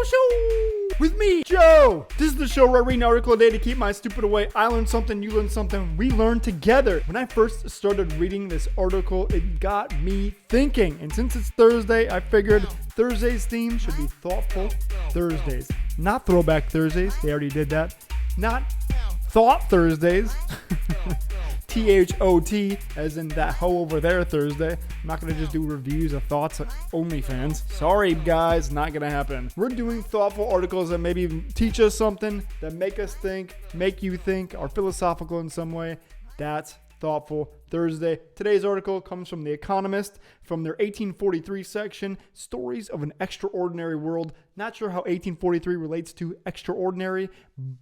Show with me, Joe. This is the show where I read an article a day to keep my stupid away. I learn something, you learn something, we learn together. When I first started reading this article, it got me thinking. And since it's Thursday, I figured Thursday's theme should be Thoughtful Thursdays. Not Throwback Thursdays. They already did that. Not Thought Thursdays. THOT, as in that hoe over there Thursday. I'm not going to just do reviews of thoughts at OnlyFans. Sorry, guys, not going to happen. We're doing thoughtful articles that maybe teach us something, that make us think, make you think, are philosophical in some way. That's Thoughtful Thursday. Today's article comes from The Economist, from their 1843 section, Stories of an Extraordinary World. Not sure how 1843 relates to extraordinary,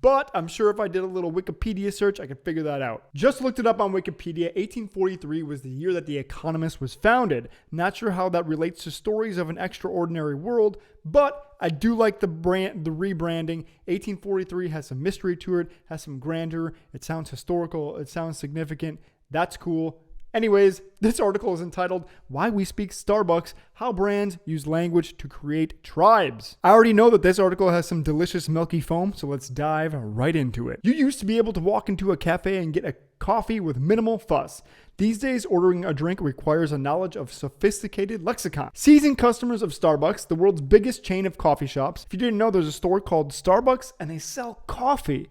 but I'm sure if I did a little Wikipedia search, I could figure that out. Just looked it up on Wikipedia. 1843 was the year that The Economist was founded. Not sure how that relates to Stories of an Extraordinary World, but I do like the rebranding. 1843 has some mystery to it, has some grandeur. It sounds historical. It sounds significant. That's cool. Anyways, this article is entitled, Why We Speak Starbucks, How Brands Use Language to Create Tribes. I already know that this article has some delicious milky foam, so let's dive right into it. You used to be able to walk into a cafe and get a coffee with minimal fuss. These days, ordering a drink requires a knowledge of sophisticated lexicon. Seasoned customers of Starbucks, the world's biggest chain of coffee shops. If you didn't know, there's a store called Starbucks and they sell coffee.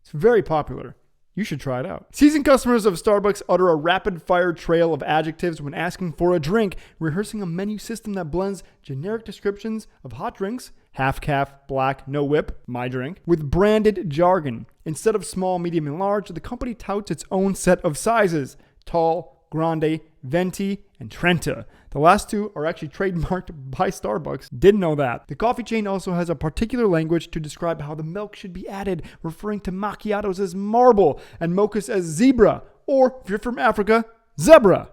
It's very popular. You should try it out. Seasoned customers of Starbucks utter a rapid-fire trail of adjectives when asking for a drink, rehearsing a menu system that blends generic descriptions of hot drinks, half calf, black, no whip, my drink, with branded jargon. Instead of small, medium, and large, the company touts its own set of sizes: tall, grande, venti, and trenta. The last two are actually trademarked by Starbucks. Didn't know that. The coffee chain also has a particular language to describe how the milk should be added, referring to macchiatos as marble and mochas as zebra, or if you're from Africa, zebra.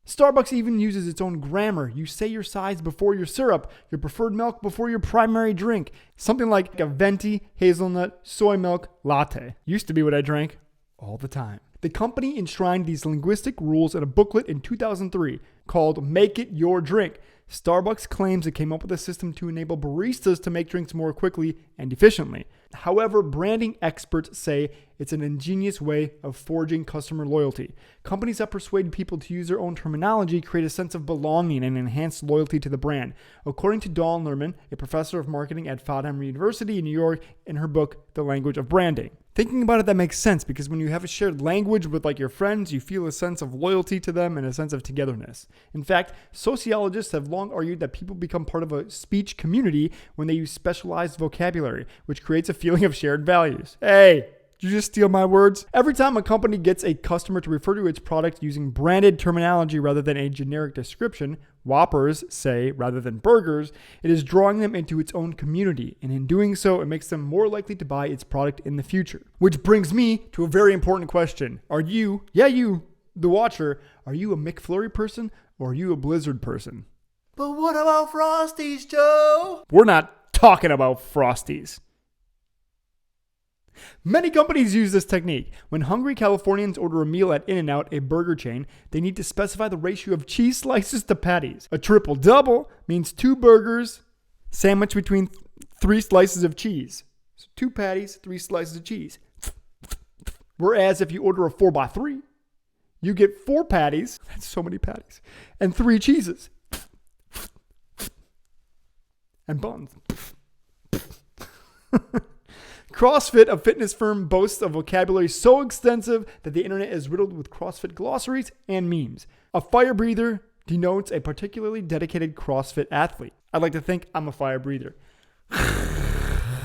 Starbucks even uses its own grammar. You say your size before your syrup, your preferred milk before your primary drink. Something like a venti, hazelnut, soy milk, latte. Used to be what I drank all the time. The company enshrined these linguistic rules in a booklet in 2003 called Make It Your Drink. Starbucks claims it came up with a system to enable baristas to make drinks more quickly and efficiently. However, branding experts say it's an ingenious way of forging customer loyalty. Companies that persuade people to use their own terminology create a sense of belonging and enhance loyalty to the brand. According to Dawn Lerman, a professor of marketing at Fordham University in New York, in her book, The Language of Branding. Thinking about it, that makes sense because when you have a shared language with your friends, you feel a sense of loyalty to them and a sense of togetherness. In fact, sociologists have long argued that people become part of a speech community when they use specialized vocabulary, which creates a feeling of shared values. Hey! Did you just steal my words? Every time a company gets a customer to refer to its product using branded terminology rather than a generic description, Whoppers say rather than burgers, it is drawing them into its own community, and in doing so, it makes them more likely to buy its product in the future. Which brings me to a very important question. Are you, the watcher, are you a McFlurry person or are you a Blizzard person? But what about Frosties, Joe? We're not talking about Frosties. Many companies use this technique. When hungry Californians order a meal at In-N-Out, a burger chain, they need to specify the ratio of cheese slices to patties. A triple-double means 2 burgers sandwiched between 3 slices of cheese. So 2 patties, 3 slices of cheese. Whereas if you order a 4x3, you get 4 patties, that's so many patties, and 3 cheeses. And buns. CrossFit, a fitness firm, boasts a vocabulary so extensive that the internet is riddled with CrossFit glossaries and memes. A fire breather denotes a particularly dedicated CrossFit athlete. I'd like to think I'm a fire breather. I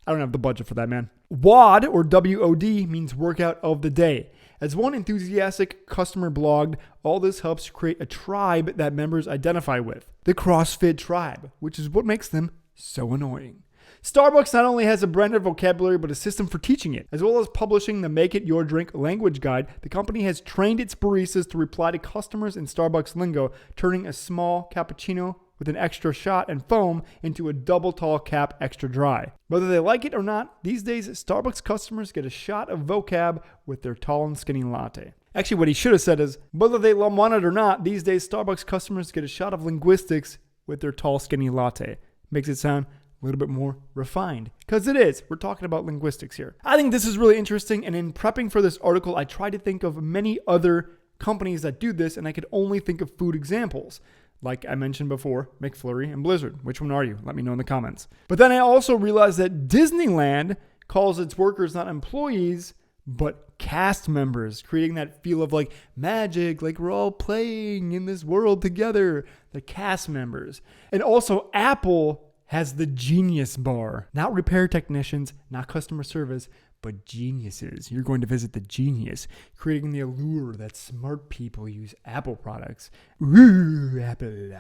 don't have the budget for that, man. WOD, or W-O-D, means workout of the day. As one enthusiastic customer blogged, all this helps create a tribe that members identify with. The CrossFit tribe, which is what makes them so annoying. Starbucks not only has a branded vocabulary, but a system for teaching it. As well as publishing the Make It Your Drink language guide, the company has trained its baristas to reply to customers in Starbucks lingo, turning a small cappuccino with an extra shot and foam into a double tall cap extra dry. Whether they like it or not, these days Starbucks customers get a shot of vocab with their tall and skinny latte. Actually, what he should have said is, whether they want it or not, these days Starbucks customers get a shot of linguistics with their tall, skinny latte. Makes it sound a little bit more refined. Because it is. We're talking about linguistics here. I think this is really interesting, and in prepping for this article, I tried to think of many other companies that do this, and I could only think of food examples. Like I mentioned before, McFlurry and Blizzard. Which one are you? Let me know in the comments. But then I also realized that Disneyland calls its workers not employees, but cast members, creating that feel of like magic, like we're all playing in this world together. The cast members. And also Apple has the Genius Bar. Not repair technicians, not customer service, but geniuses. You're going to visit the Genius, creating the allure that smart people use Apple products. Ooh, Apple.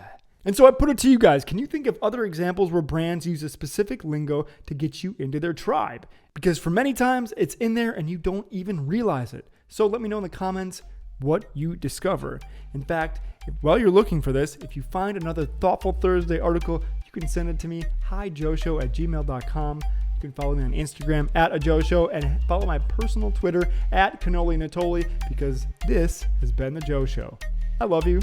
And so I put it to you guys, can you think of other examples where brands use a specific lingo to get you into their tribe? Because for many times, it's in there and you don't even realize it. So let me know in the comments what you discover. In fact, while you're looking for this, if you find another Thoughtful Thursday article, you can send it to me, hijoeshow@gmail.com. You can follow me on Instagram @ajoeshow and follow my personal Twitter @cannolinatoli, because this has been The Joe Show. I love you.